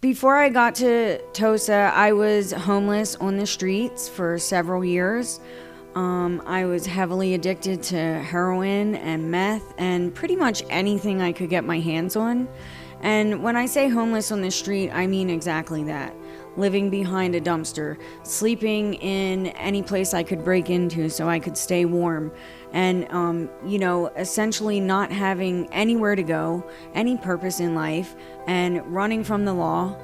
Before I got to Tosa, I was homeless on the streets for several years. I was heavily addicted to heroin and meth and pretty much anything I could get my hands on. And when I say homeless on the street, I mean exactly that. Living behind a dumpster, sleeping in any place I could break into so I could stay warm, and, essentially not having anywhere to go, any purpose in life, and running from the law,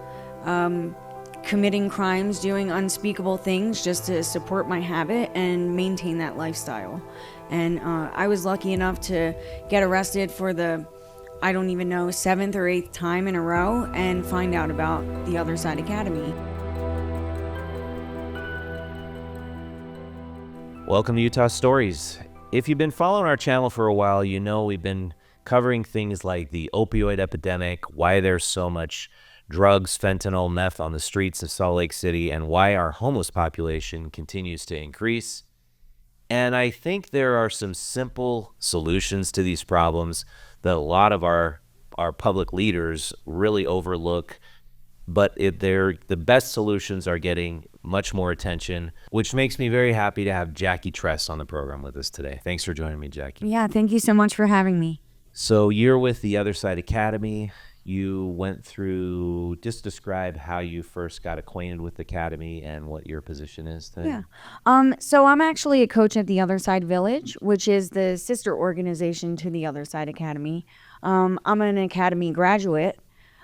committing crimes, doing unspeakable things just to support my habit and maintain that lifestyle. And I was lucky enough to get arrested for the, I don't even know, 7th or 8th time in a row and find out about the Other Side Academy. Welcome to Utah Stories. If you've been following our channel for a while, you know we've been covering things like the opioid epidemic, why there's so much drugs, fentanyl, meth on the streets of Salt Lake City, and why our homeless population continues to increase. And I think there are some simple solutions to these problems that a lot of our public leaders really overlook, but the best solutions are getting much more attention, which makes me very happy to have Jackie Tress on the program with us today. Thanks for joining me, Jackie. Yeah, thank you so much for having me. So you're with the Other Side Academy. You went through, just describe how you first got acquainted with the Academy and what your position is today. Yeah. So I'm actually a coach at the Other Side Village, which is the sister organization to the Other Side Academy. I'm an Academy graduate.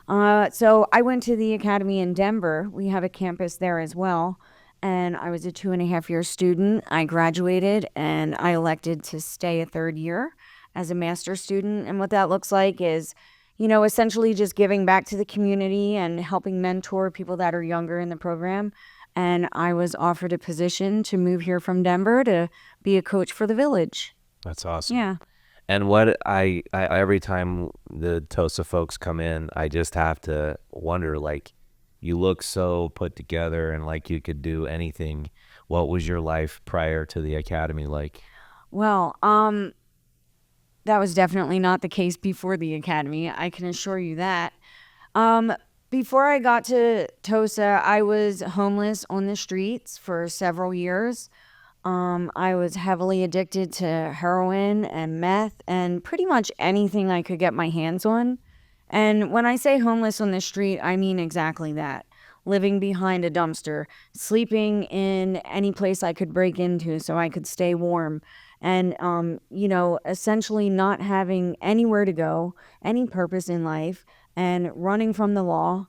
So I went to the Academy in Denver. We have a campus there as well. And I was a 2.5-year student. I graduated and I elected to stay a third year as a master's student. And what that looks like is, essentially just giving back to the community and helping mentor people that are younger in the program. And I was offered a position to move here from Denver to be a coach for the village. That's awesome. Yeah. And what I every time the TOSA folks come in, I just have to wonder, like, you look so put together and like you could do anything. What was your life prior to the Academy like? Well, that was definitely not the case before the Academy. I can assure you that. Before I got to Tosa, I was homeless on the streets for several years. I was heavily addicted to heroin and meth and pretty much anything I could get my hands on. And when I say homeless on the street, I mean exactly that. Living behind a dumpster, sleeping in any place I could break into so I could stay warm, and, essentially not having anywhere to go, any purpose in life, and running from the law,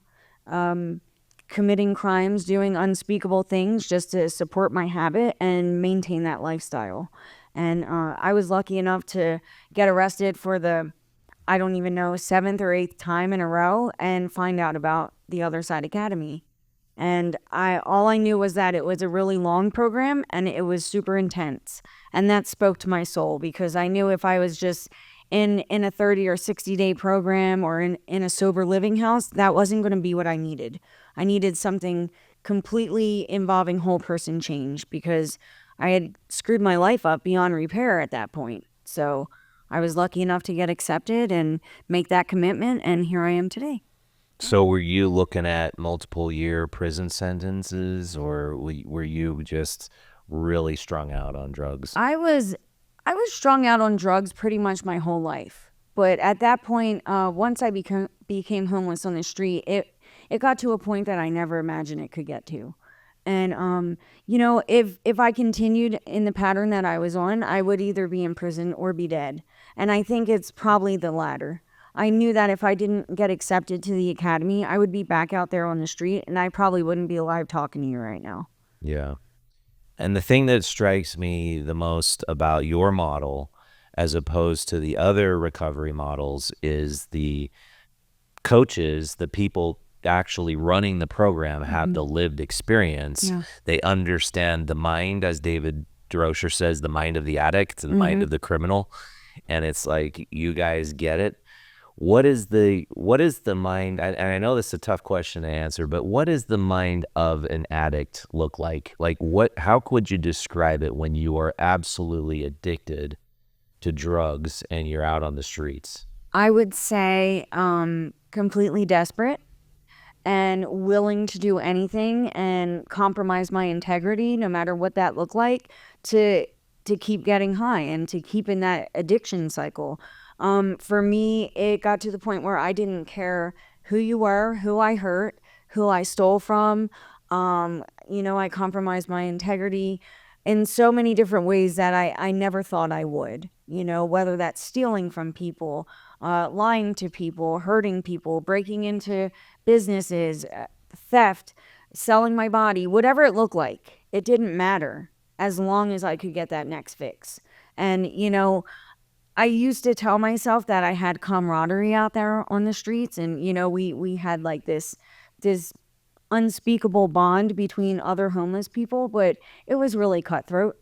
committing crimes, doing unspeakable things just to support my habit and maintain that lifestyle. And I was lucky enough to get arrested for the, I don't even know, 7th or 8th time in a row and find out about the Other Side Academy. And all I knew was that it was a really long program and it was super intense. And that spoke to my soul because I knew if I was just in a 30 or 60-day program or in a sober living house, that wasn't going to be what I needed. I needed something completely involving whole person change because I had screwed my life up beyond repair at that point. So I was lucky enough to get accepted and make that commitment, and here I am today. So were you looking at multiple year prison sentences, or were you just really strung out on drugs? I was strung out on drugs pretty much my whole life. But at that point, once I became homeless on the street, it got to a point that I never imagined it could get to. And, if I continued in the pattern that I was on, I would either be in prison or be dead. And I think it's probably the latter. I knew that if I didn't get accepted to the Academy, I would be back out there on the street, and I probably wouldn't be alive talking to you right now. Yeah. And the thing that strikes me the most about your model as opposed to the other recovery models is the coaches, the people actually running the program have the lived experience. Yeah. They understand the mind, as David Droscher says, the mind of the addict, the mind of the criminal. And it's like, you guys get it. What is the mind, and I know this is a tough question to answer, but what does the mind of an addict look like? Like, how would you describe it when you are absolutely addicted to drugs and you're out on the streets? I would say completely desperate and willing to do anything and compromise my integrity, no matter what that looked like, to keep getting high and to keep in that addiction cycle. For me, it got to the point where I didn't care who you were, who I hurt, who I stole from. I compromised my integrity in so many different ways that I never thought I would, whether that's stealing from people, lying to people, hurting people, breaking into businesses, theft, selling my body, whatever it looked like. It didn't matter as long as I could get that next fix. And, I used to tell myself that I had camaraderie out there on the streets, and we had like this unspeakable bond between other homeless people, but it was really cutthroat.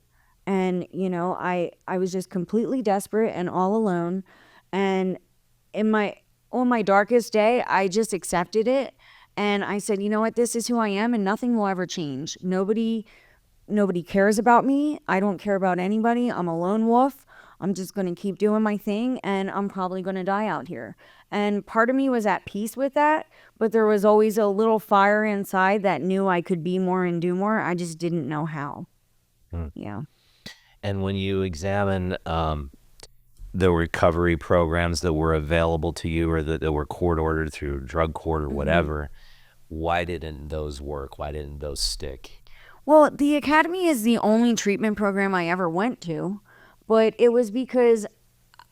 And I was just completely desperate and all alone. And in my on my darkest day, I just accepted it, and I said, you know what, this is who I am, and nothing will ever change. Nobody cares about me. I don't care about anybody. I'm a lone wolf. I'm just going to keep doing my thing, and I'm probably going to die out here. And part of me was at peace with that, but there was always a little fire inside that knew I could be more and do more. I just didn't know how. Yeah. And when you examine the recovery programs that were available to you, or that were court ordered through drug court or whatever, why didn't those work? Why didn't those stick? Well, the academy is the only treatment program I ever went to, but it was because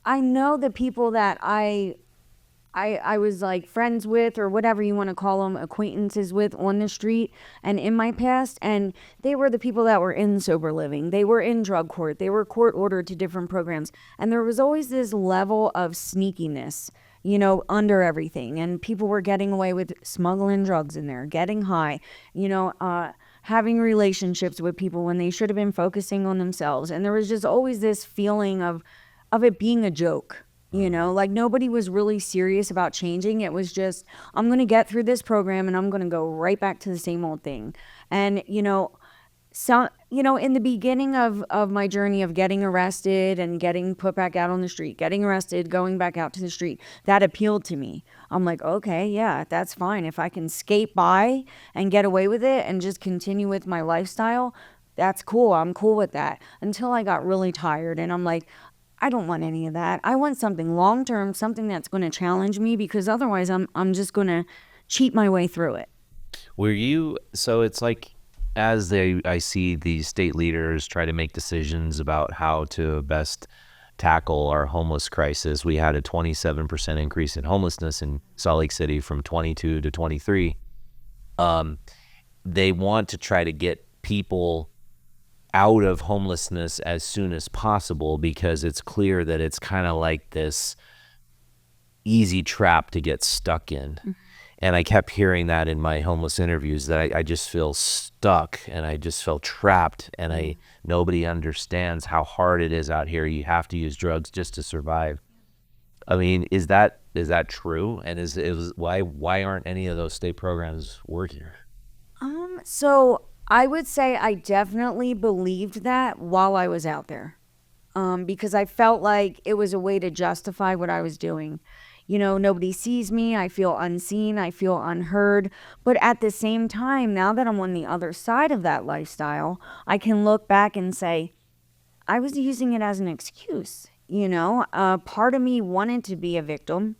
I know the people that I was like friends with, or whatever you want to call them, acquaintances with on the street and in my past. And they were the people that were in sober living. They were in drug court. They were court ordered to different programs. And there was always this level of sneakiness, under everything. And people were getting away with smuggling drugs in there, getting high, having relationships with people when they should have been focusing on themselves. And there was just always this feeling of it being a joke. Like nobody was really serious about changing. It was just, I'm going to get through this program and I'm going to go right back to the same old thing. And, in the beginning of my journey of getting arrested and getting put back out on the street, getting arrested, going back out to the street, that appealed to me. I'm like, okay, yeah, that's fine. If I can skate by and get away with it and just continue with my lifestyle, that's cool. I'm cool with that. Until I got really tired and I'm like, I don't want any of that. I want something long term, something that's going to challenge me, because otherwise I'm just going to cheat my way through it. So it's like, I see these state leaders try to make decisions about how to best tackle our homeless crisis. We had a 27% increase in homelessness in Salt Lake City from 22 to 23. They want to try to get people out of homelessness as soon as possible, because it's clear that it's kind of like this easy trap to get stuck in. And I kept hearing that in my homeless interviews, that I just feel stuck and I just feel trapped, and nobody understands how hard it is out here. You have to use drugs just to survive. I mean, is that true? And why aren't any of those state programs working? So I would say I definitely believed that while I was out there, because I felt like it was a way to justify what I was doing. Nobody sees me. I feel unseen. I feel unheard. But at the same time, now that I'm on the other side of that lifestyle, I can look back and say, I was using it as an excuse. Part of me wanted to be a victim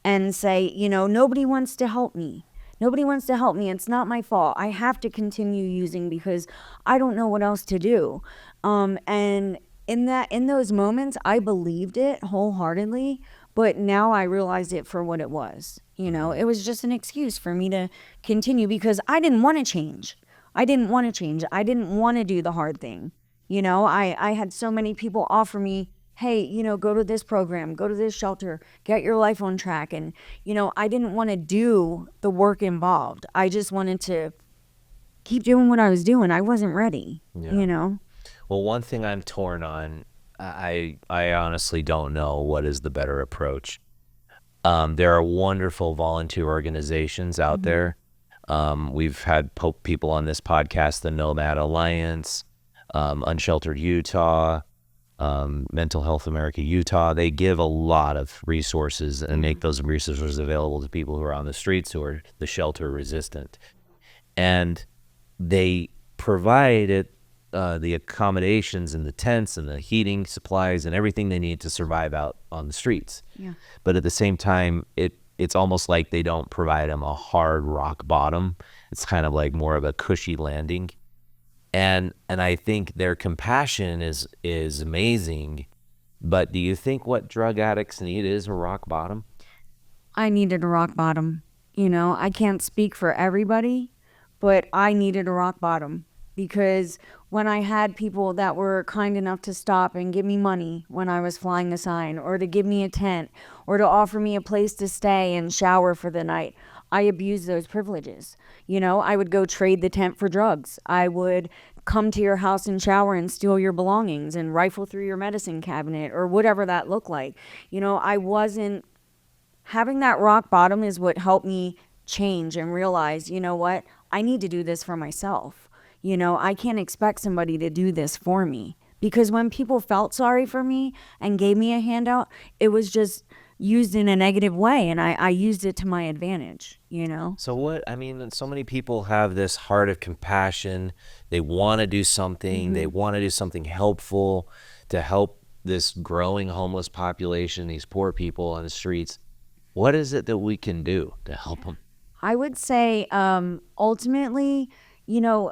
and say, nobody wants to help me. Nobody wants to help me. It's not my fault. I have to continue using because I don't know what else to do. And in those moments, I believed it wholeheartedly, but now I realize it for what it was. It was just an excuse for me to continue, because I didn't want to change. I didn't want to change. I didn't want to do the hard thing. I had so many people offer me, hey, go to this program, go to this shelter, get your life on track. And, I didn't want to do the work involved. I just wanted to keep doing what I was doing. I wasn't ready, Well, one thing I'm torn on, I honestly don't know what is the better approach. There are wonderful volunteer organizations out there. We've had people on this podcast, the Nomad Alliance, Unsheltered Utah, Mental Health America Utah. They give a lot of resources and make those resources available to people who are on the streets, who are the shelter resistant. And they provide it, the accommodations and the tents and the heating supplies and everything they need to survive out on the streets. Yeah. But at the same time, it's almost like they don't provide them a hard rock bottom. It's kind of like more of a cushy landing. And I think their compassion is amazing. But do you think what drug addicts need is a rock bottom? I needed a rock bottom. You know, I can't speak for everybody, but I needed a rock bottom because when I had people that were kind enough to stop and give me money when I was flying the sign, or to give me a tent, or to offer me a place to stay and shower for the night, I abused those privileges. You know, I would go trade the tent for drugs. I would come to your house and shower and steal your belongings and rifle through your medicine cabinet or whatever that looked like. You know, I wasn't having that rock bottom is what helped me change and realize, you know what? I need to do this for myself. You know, I can't expect somebody to do this for me. Because when people felt sorry for me and gave me a handout, it was just used in a negative way. And I used it to my advantage, you know? So what, I mean, so many people have this heart of compassion. They want to do something. They want to do something helpful to help this growing homeless population, these poor people on the streets. What is it that we can do to help them? I would say ultimately, you know,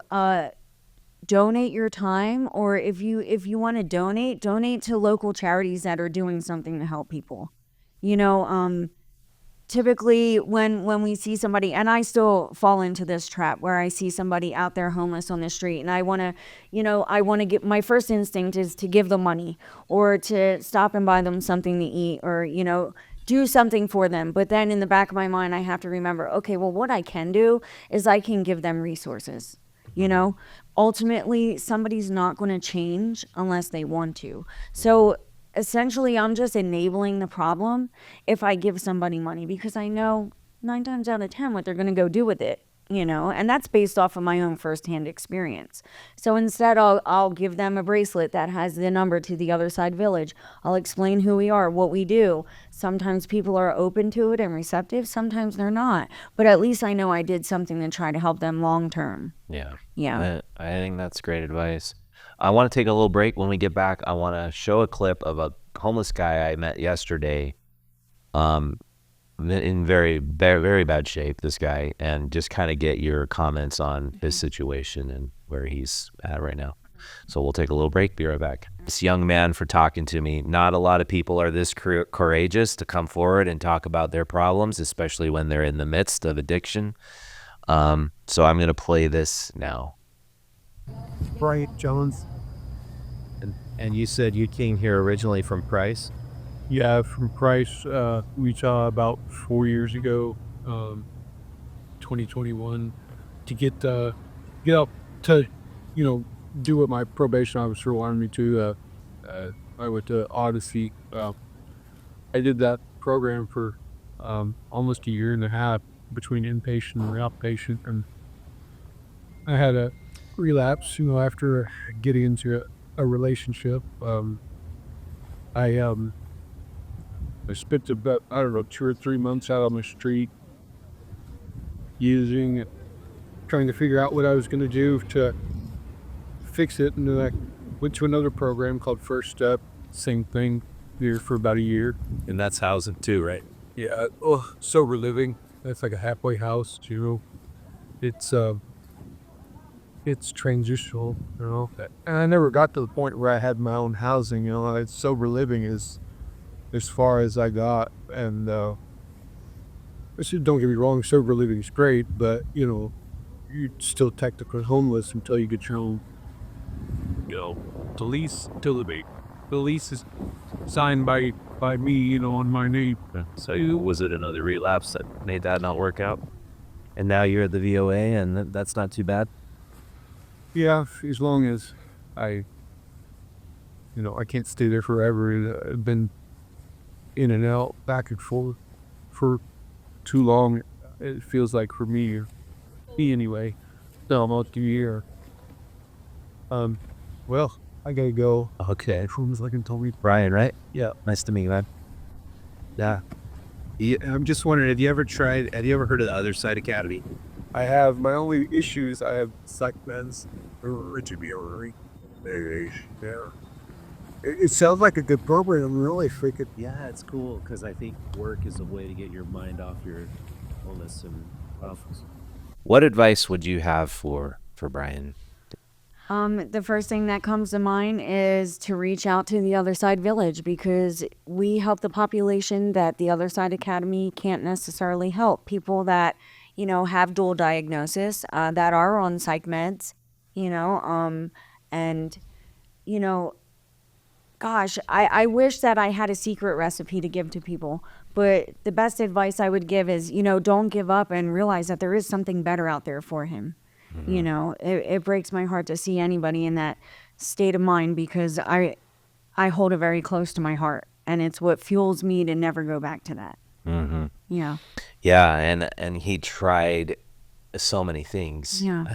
donate your time, or if you want to donate to local charities that are doing something to help people. You know, typically when we see somebody, and I still fall into this trap where I see somebody out there homeless on the street, and I want to, you know, I want to get, my first instinct is to give them money or to stop and buy them something to eat, or, you know, do something for them. But then in the back of my mind, I have to remember, okay, well, what I can do is I can give them resources. You know, ultimately, somebody's not going to change unless they want to. So essentially, I'm just enabling the problem if I give somebody money, because I know 9 times out of 10 what they're going to go do with it, you know, and that's based off of my own firsthand experience. So instead, I'll give them a bracelet that has the number to the other side village. I'll explain who we are, what we do. Sometimes people are open to it and receptive, sometimes they're not. But at least I know I did something to try to help them long term. Yeah. Yeah. I think that's great advice. I want to take a little break. When we get back, I want to show a clip of a homeless guy I met yesterday. In very, very, very bad shape, this guy, and just kind of get your comments on his situation and where he's at right now. So we'll take a little break, be right back. This young man for talking to me. Not a lot of people are this courageous to come forward and talk about their problems, especially when they're in the midst of addiction. So I'm going to play this now. Bryant Jones. And you said you came here originally from Price? Yeah, from Price, Utah, about 4 years ago, 2021, to get out to, you know, do what my probation officer wanted me to. I went to Odyssey. I did that program for almost a year and a half between inpatient and outpatient, and I had a relapse, you know, after getting into a relationship. I I spent about, I don't know, 2 or 3 months out on the street trying to figure out what I was going to do to fix it. And then I went to another program called First Step, same thing, there for about a year. And that's housing too, right? Yeah, oh, sober living. That's like a halfway house, you know. It's transitional, you know. And I never got to the point where I had my own housing, you know. It's sober living is as far as I got. And don't get me wrong, sober living is great, but you know, you're still technically homeless until you get your own. You know, the lease to the lease is signed by me, you know, on my name. So was it another relapse that made that not work out? And now you're at the VOA, and that's not too bad? Yeah, as long as I, you know, I can't stay there forever. I've been in and out, back and forth for too long. It feels like for me anyway. So almost a year. Well, I gotta go. Okay. Who's like told me? Brian, right? Yeah. Nice to meet you, man. Yeah. Yeah, I'm just wondering, have you ever heard of the Other Side Academy? I have my only issues. I have psych meds. Yeah. It sounds like a good program. Really freaking. Yeah, it's cool because I think work is a way to get your mind off your illness and What advice would you have for Brian? The first thing that comes to mind is to reach out to the Other Side Village because we help the population that the Other Side Academy can't necessarily help. People that, have dual diagnosis, that are on psych meds, and, you know, gosh, I wish that I had a secret recipe to give to people. But the best advice I would give is, don't give up and realize that there is something better out there for him. It breaks my heart to see anybody in that state of mind because I hold it very close to my heart, and it's what fuels me to never go back to that. Yeah. Yeah, and he tried so many things. Yeah.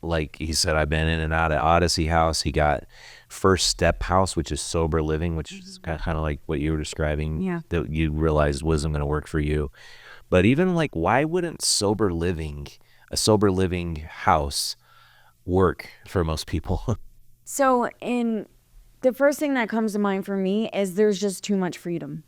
Like he said, I've been in and out of Odyssey House. He got First Step House, which is sober living, which is kind of like what you were describing. Yeah. That you realized wasn't going to work for you. But even like, why wouldn't a sober living house work for most people? So, the first thing that comes to mind for me is there's just too much freedom.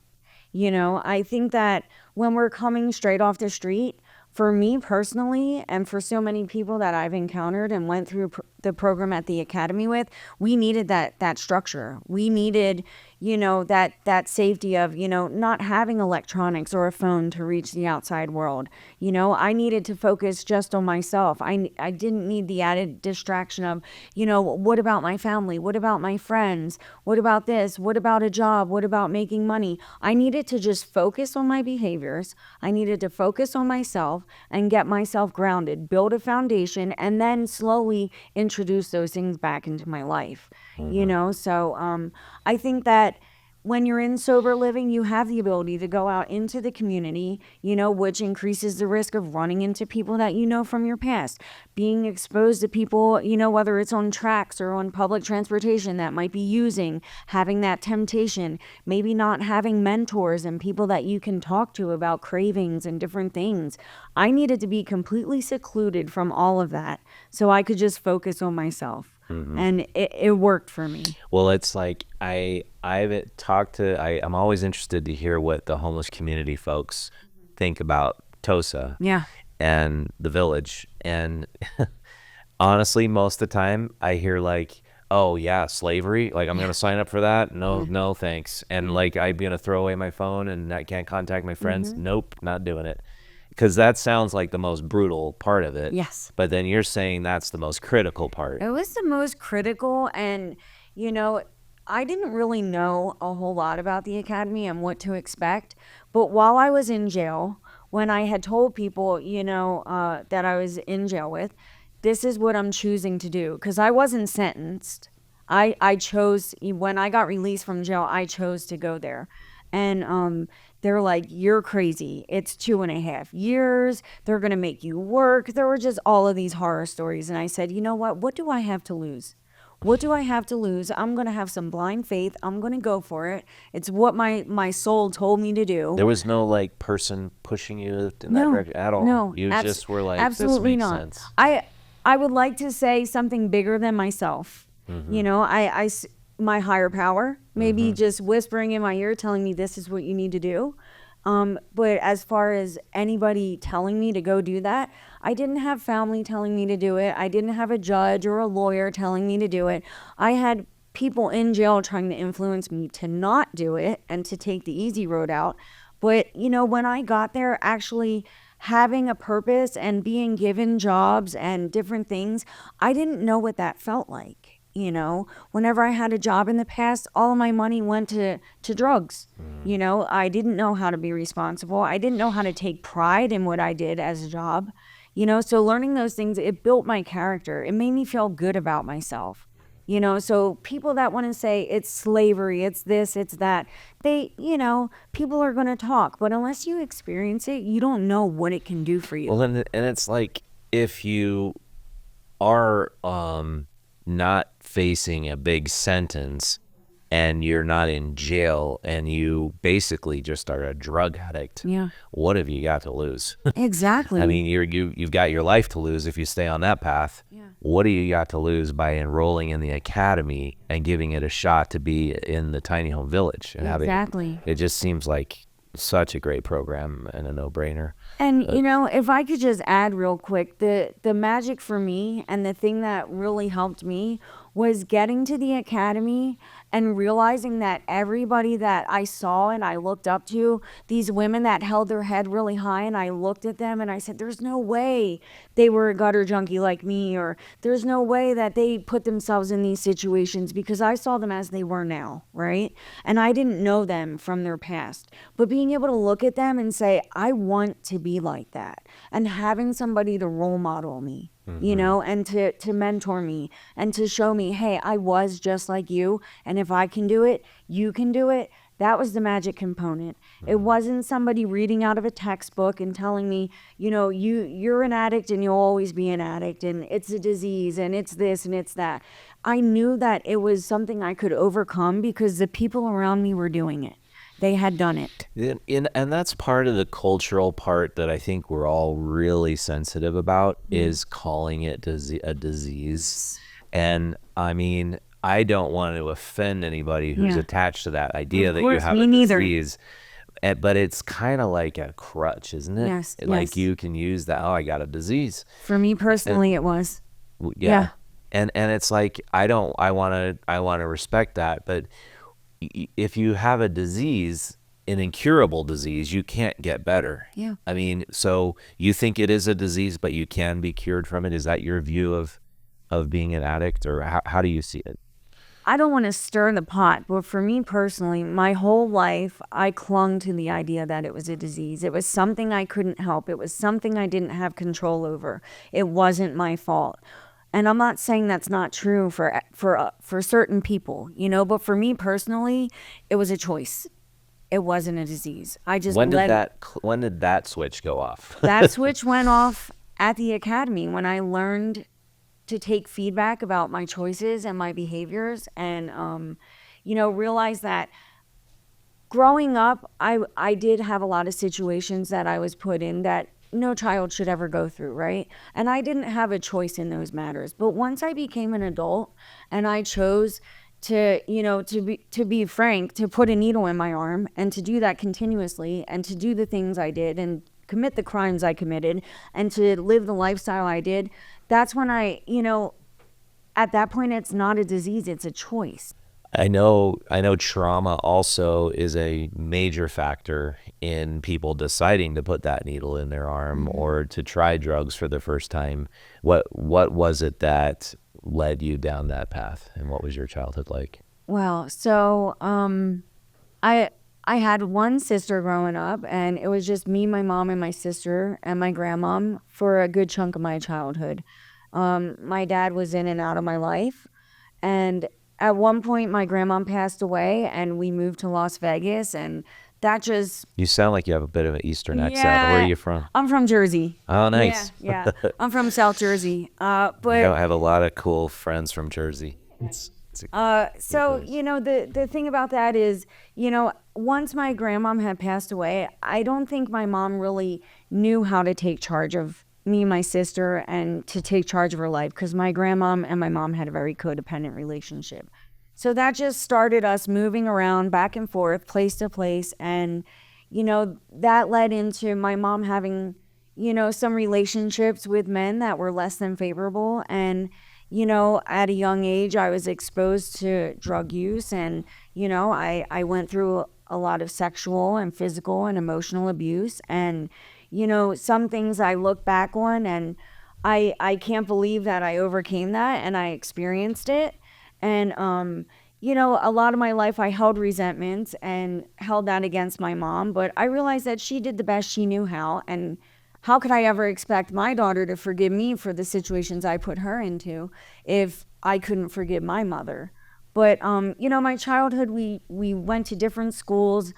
I think that when we're coming straight off the street, for me personally, and for so many people that I've encountered and went through the program at the academy with, we needed that structure. We needed, that safety of, not having electronics or a phone to reach the outside world. I needed to focus just on myself. I didn't need the added distraction of, what about my family? What about my friends? What about this? What about a job? What about making money? I needed to just focus on my behaviors. I needed to focus on myself and get myself grounded, build a foundation, and then slowly introduce those things back into my life. So I think that when you're in sober living, you have the ability to go out into the community, which increases the risk of running into people that you know from your past, being exposed to people, whether it's on tracks or on public transportation that might be using, having that temptation, maybe not having mentors and people that you can talk to about cravings and different things. I needed to be completely secluded from all of that so I could just focus on myself. And it worked for me. Well, it's like I'm always interested to hear what the homeless community folks think about Tosa Yeah. and the village. And honestly, most of the time I hear like, oh yeah, slavery. Like I'm going to sign up for that. No, thanks. And like I'm going to throw away my phone and I can't contact my friends. Nope, not doing it. Because that sounds like the most brutal part of it. Yes. But then you're saying that's the most critical part. It was the most critical, and I didn't really know a whole lot about the academy and what to expect. But while I was in jail, when I had told people, that I was in jail with, this is what I'm choosing to do, because I wasn't sentenced. I chose, when I got released from jail, I chose to go there. And they're like, you're crazy. It's 2.5 years. They're going to make you work. There were just all of these horror stories. And I said, you know what? What do I have to lose? What do I have to lose? I'm going to have some blind faith. I'm going to go for it. It's what my soul told me to do. There was no like person pushing you in that direction at all. No, You just were like, absolutely this makes not. sense. I would like to say something bigger than myself. My higher power, maybe just whispering in my ear, telling me this is what you need to do. But as far as anybody telling me to go do that, I didn't have family telling me to do it. I didn't have a judge or a lawyer telling me to do it. I had people in jail trying to influence me to not do it and to take the easy road out. But, when I got there, actually having a purpose and being given jobs and different things, I didn't know what that felt like. Whenever I had a job in the past, all of my money went to drugs. I didn't know how to be responsible. I didn't know how to take pride in what I did as a job. So learning those things, it built my character. It made me feel good about myself. So people that want to say it's slavery, it's this, it's that, people are going to talk, but unless you experience it, you don't know what it can do for you. Well, and it's like if you are not facing a big sentence and you're not in jail and you basically just are a drug addict, Yeah. what have you got to lose? Exactly. I mean, you've got your life to lose if you stay on that path. Yeah. What do you got to lose by enrolling in the academy and giving it a shot to be in the tiny home village and having Exactly. it just seems like such a great program and a no-brainer. And if I could just add real quick, the magic for me and the thing that really helped me was getting to the academy and realizing that everybody that I saw and I looked up to, these women that held their head really high, and I looked at them and I said, there's no way they were a gutter junkie like me, or there's no way that they put themselves in these situations, because I saw them as they were now, right? And I didn't know them from their past. But being able to look at them and say, I want to be like that, and having somebody to role model me, and to mentor me and to show me, hey, I was just like you, and if I can do it, you can do it. That was the magic component. It wasn't somebody reading out of a textbook and telling me, you're an addict and you'll always be an addict, and it's a disease and it's this and it's that. I knew that it was something I could overcome because the people around me were doing it. They had done it. And that's part of the cultural part that I think we're all really sensitive about, is calling it a disease. And I mean, I don't want to offend anybody who's attached to that idea that you have me a neither. disease. But it's kind of like a crutch, isn't it? Yes, Like yes. you can use that. Oh, I got a disease. For me personally, it was. Yeah. And it's like, I want to respect that, but if you have a disease, an incurable disease, you can't get better. Yeah. I mean, so you think it is a disease, but you can be cured from it. Is that your view of being an addict, or how do you see it? I don't want to stir the pot, but for me personally, my whole life, I clung to the idea that it was a disease. It was something I couldn't help. It was something I didn't have control over. It wasn't my fault. And I'm not saying that's not true for certain people, but for me personally, it was a choice. It wasn't a disease. I just When did that switch go off? that switch went off at the academy when I learned to take feedback about my choices and my behaviors, and realize that growing up, I did have a lot of situations that I was put in that no child should ever go through, right? And I didn't have a choice in those matters. But once I became an adult and I chose to be frank, to put a needle in my arm and to do that continuously, and to do the things I did and commit the crimes I committed and to live the lifestyle I did, that's when at that point, it's not a disease, it's a choice. I know trauma also is a major factor in people deciding to put that needle in their arm or to try drugs for the first time. What was it that led you down that path, and what was your childhood like? Well, so I had one sister growing up, and it was just me, my mom, and my sister, and my grandmom for a good chunk of my childhood. My dad was in and out of my life, and at one point my grandmom passed away, and we moved to Las Vegas, and that just... You sound like you have a bit of an Eastern accent. Where are you from? I'm from Jersey. Oh, nice. Yeah. I'm from South Jersey. I have a lot of cool friends from Jersey. So, the thing about that is, once my grandmom had passed away, I don't think my mom really knew how to take charge of me and my sister and to take charge of her life, because my grandmom and my mom had a very codependent relationship. So that just started us moving around back and forth, place to place. And, that led into my mom having, some relationships with men that were less than favorable. And, at a young age, I was exposed to drug use, and, I went through a lot of sexual and physical and emotional abuse. And, some things I look back on and I can't believe that I overcame that and I experienced it. And, a lot of my life I held resentments and held that against my mom, but I realized that she did the best she knew how. And how could I ever expect my daughter to forgive me for the situations I put her into if I couldn't forgive my mother? But, my childhood, we went to different schools,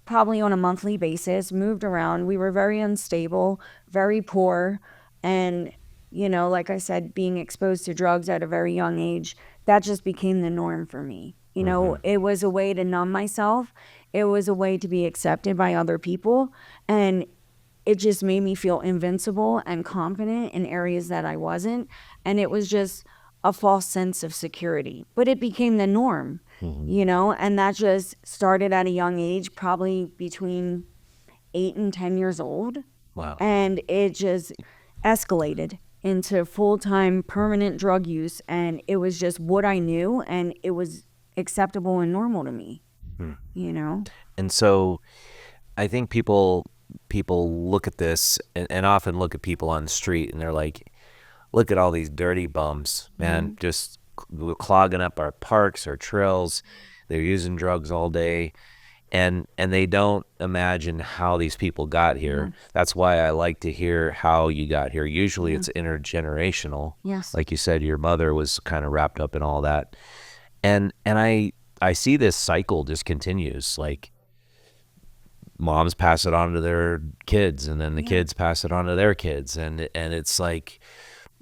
probably on a monthly basis, moved around. We were very unstable, very poor. And, You know, like I said, being exposed to drugs at a very young age, that just became the norm for me. You know, it was a way to numb myself. It was a way to be accepted by other people. And it just made me feel invincible and confident in areas that I wasn't. And it was just a false sense of security. But it became the norm, you know, and that just started at a young age, probably between 8 and 10 years old. Wow. And it just escalated into full-time permanent drug use, and it was just what I knew, and it was acceptable and normal to me, you know. And so I think people look at this and often look at people on the street and they're like, look at all these dirty bums, man, just clogging up our parks, our trails. They're using drugs all day. And they don't imagine how these people got here. That's why I like to hear how you got here. Usually it's intergenerational. Yes. Like you said, your mother was kind of wrapped up in all that. And I see this cycle just continues. Like moms pass it on to their kids, and then the kids pass it on to their kids, and it's like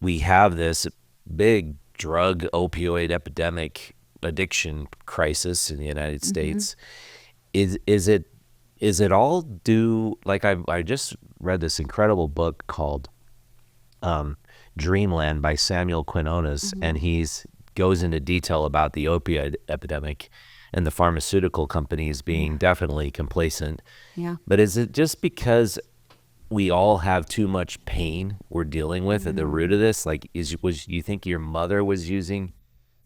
we have this big drug opioid epidemic addiction crisis in the United States. Is it all due, like I just read this incredible book called Dreamland by Samuel Quinones, and he's goes into detail about the opioid epidemic and the pharmaceutical companies being definitely complacent. Yeah. But is it just because we all have too much pain we're dealing with at the root of this? Like, was you think your mother was using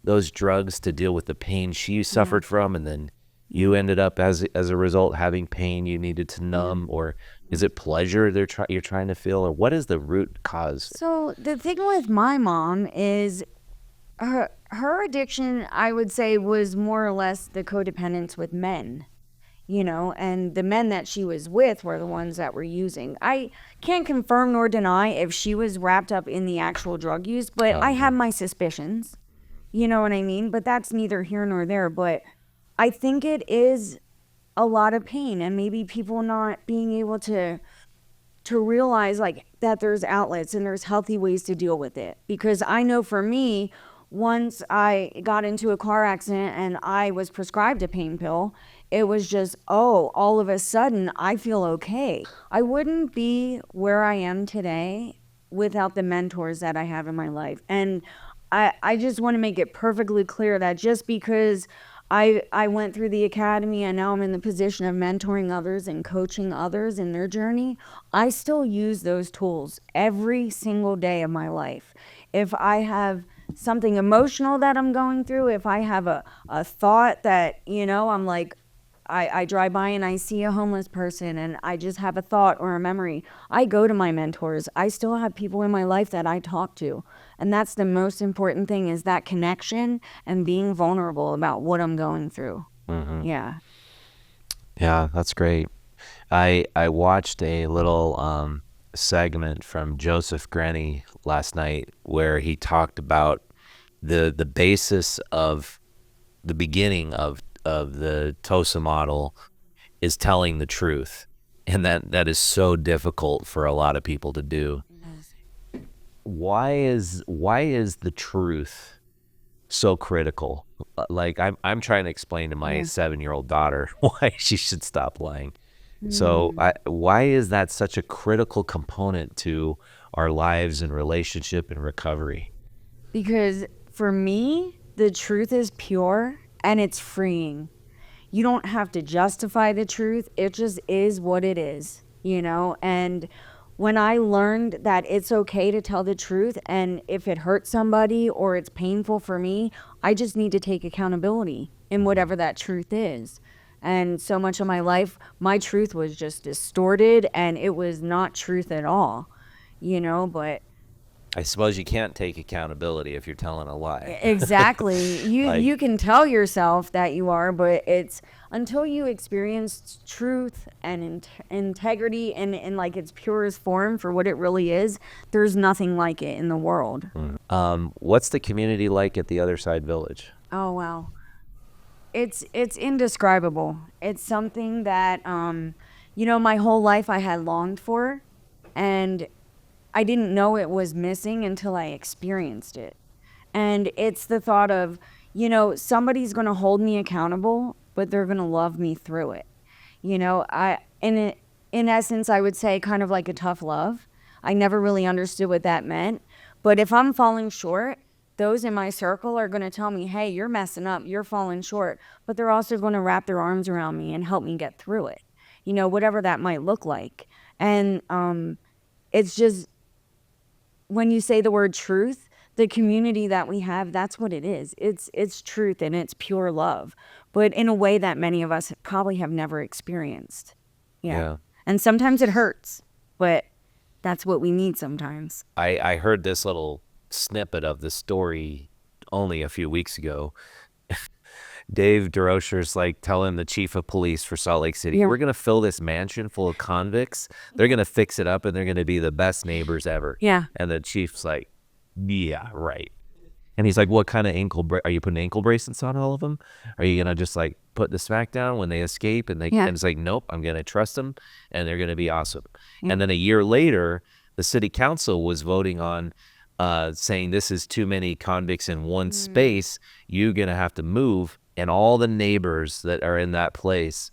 those drugs to deal with the pain she suffered from, and then you ended up as a result having pain you needed to numb? Or is it pleasure you're trying to feel, or what is the root cause? So the thing with my mom is her addiction, I would say, was more or less the codependence with men, you know, and the men that she was with were the ones that were using. I can't confirm nor deny if she was wrapped up in the actual drug use, but I have my suspicions. You know what I mean? But that's neither here nor there. But I think it is a lot of pain, and maybe people not being able to realize like that there's outlets and there's healthy ways to deal with it. Because I know for me, once I got into a car accident and I was prescribed a pain pill, it was just, oh, all of a sudden I feel okay. I wouldn't be where I am today without the mentors that I have in my life. And I just want to make it perfectly clear that just because I went through the academy and now I'm in the position of mentoring others and coaching others in their journey, I still use those tools every single day of my life. If I have something emotional that I'm going through, if I have a thought that, you know, I'm like, I drive by and I see a homeless person and I just have a thought or a memory, I go to my mentors. I still have people in my life that I talk to. And that's the most important thing, is that connection and being vulnerable about what I'm going through. Yeah. Yeah, that's great. I watched a little segment from Joseph Granny last night where he talked about the basis of the beginning of the TOSA model is telling the truth, and that is so difficult for a lot of people to do. Why is the truth so critical? Like I'm trying to explain to my 7-year-old daughter why she should stop lying. So why is that such a critical component to our lives and relationship and recovery? Because for me, the truth is pure and it's freeing. You don't have to justify the truth. It just is what it is, you know? And when I learned that it's okay to tell the truth, and if it hurts somebody or it's painful for me, I just need to take accountability in whatever that truth is. And so much of my life, my truth was just distorted and it was not truth at all, you know? But I suppose you can't take accountability if you're telling a lie. exactly. Like- You can tell yourself that you are, but it's until you experience truth and integrity in like its purest form for what it really is, there's nothing like it in the world. What's the community like at the Other Side Village? Oh wow. It's indescribable. It's something that you know, my whole life I had longed for, and I didn't know it was missing until I experienced it. And it's the thought of, somebody's going to hold me accountable, but they're going to love me through it. In essence, I would say kind of like a tough love. I never really understood what that meant. But if I'm falling short, those in my circle are going to tell me, hey, you're messing up, you're falling short. But they're also going to wrap their arms around me and help me get through it, whatever that might look like. And it's just, when you say the word truth, the community that we have, that's what it is. It's truth and it's pure love, but in a way that many of us probably have never experienced. Yeah. And sometimes it hurts, but that's what we need sometimes. I heard this little snippet of the story only a few weeks ago. Dave DeRocher's like telling the chief of police for Salt Lake City, we're going to fill this mansion full of convicts. They're going to fix it up and they're going to be the best neighbors ever. Yeah. And the chief's like, yeah, right. And he's like, what kind of are you putting ankle bracelets on all of them? Are you going to just like put the smack down when they escape? And and it's like, nope, I'm going to trust them and they're going to be awesome. And then a year later, the city council was voting on saying this is too many convicts in one space. You're going to have to move. And all the neighbors that are in that place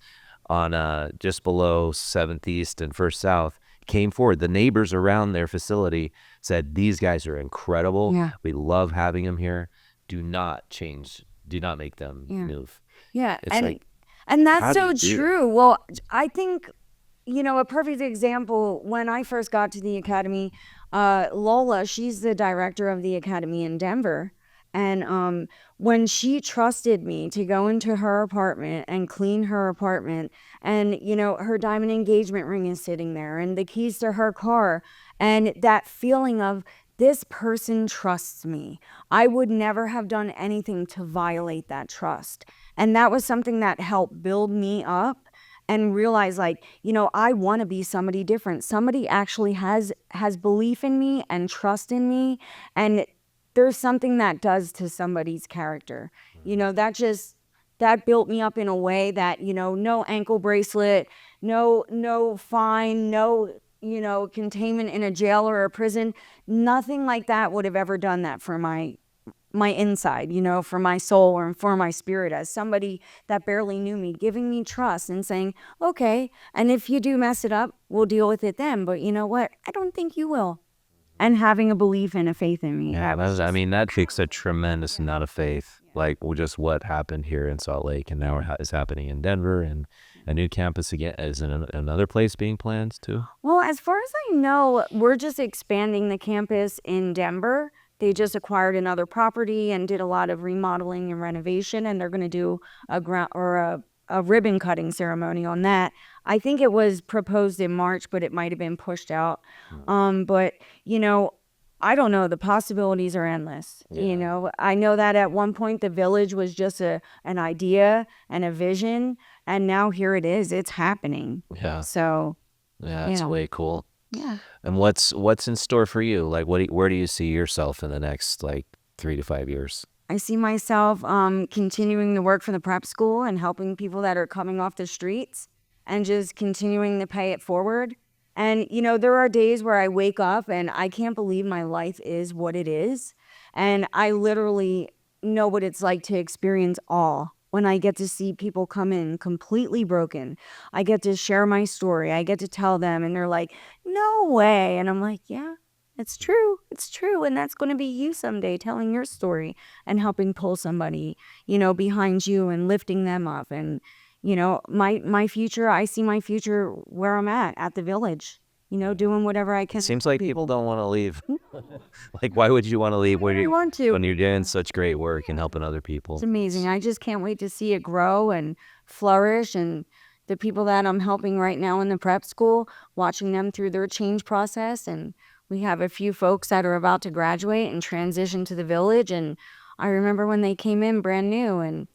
on just below 7th East and 1st South came forward. The neighbors around their facility said, these guys are incredible. Yeah. We love having them here. Do not change. Do not make them move. Yeah. It's and that's how so do you do true. Well, I think, a perfect example, when I first got to the academy, Lola, she's the director of the academy in Denver. And when she trusted me to go into her apartment and clean her apartment, and, her diamond engagement ring is sitting there and the keys to her car, and that feeling of, this person trusts me. I would never have done anything to violate that trust. And that was something that helped build me up and realize, like, I want to be somebody different. Somebody actually has belief in me and trust in me. And there's something that does to somebody's character. That built me up in a way that, no ankle bracelet, no fine, no, containment in a jail or a prison. Nothing like that would have ever done that for my inside, for my soul or for my spirit, as somebody that barely knew me, giving me trust and saying, okay, and if you do mess it up, we'll deal with it then. But you know what? I don't think you will. And having a belief and a faith in me. Yeah, that takes a tremendous amount of faith. Like, just what happened here in Salt Lake, and now is happening in Denver, and a new campus again. Is another place being planned too? Well, as far as I know, we're just expanding the campus in Denver. They just acquired another property and did a lot of remodeling and renovation, and they're going to do a ribbon cutting ceremony on that. I think it was proposed in March, but it might have been pushed out. But, I don't know. The possibilities are endless. Yeah. I know that at one point the village was just an idea and a vision, and now here it is. It's happening. Yeah. So. Yeah, it's way cool. Yeah. And what's in store for you? Like, where do you see yourself in the next 3 to 5 years? I see myself continuing to work for the prep school and helping people that are coming off the streets and just continuing to pay it forward. And, there are days where I wake up and I can't believe my life is what it is. And I literally know what it's like to experience awe when I get to see people come in completely broken. I get to share my story. I get to tell them, and they're like, no way. And I'm like, yeah. It's true. It's true. And that's going to be you someday, telling your story and helping pull somebody, behind you and lifting them up. And, my future, I see my future where I'm at the village, doing whatever I can. It seems like people don't want to leave. Like, why would you want to leave when you're doing such great work and helping other people? It's amazing. I just can't wait to see it grow and flourish. And the people that I'm helping right now in the prep school, watching them through their change process. And we have a few folks that are about to graduate and transition to the village. And I remember when they came in brand new, and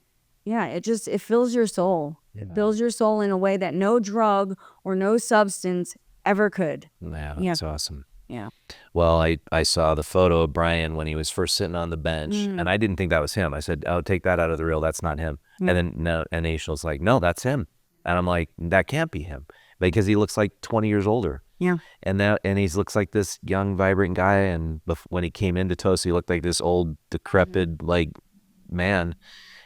yeah, it fills your soul. Yeah. It fills your soul in a way that no drug or no substance ever could. Yeah, that's awesome. Yeah. Well, I saw the photo of Brian when he was first sitting on the bench, and I didn't think that was him. I said, oh, take that out of the reel. That's not him. And then Aisha's like, no, that's him. And I'm like, that can't be him, because he looks like 20 years older. Yeah. And he looks like this young, vibrant guy. And when he came into Tosa, he looked like this old, decrepit, like, man.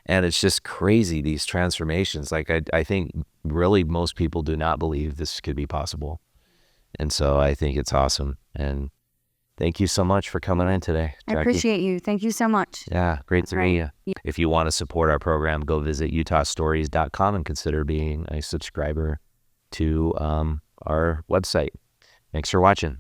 And it's just crazy, these transformations. Like, I think really most people do not believe this could be possible. And so I think it's awesome. And thank you so much for coming in today, Jackie. I appreciate you. Thank you so much. Yeah, great to meet you. Yeah. If you want to support our program, go visit utahstories.com and consider being a subscriber to our website. Thanks for watching.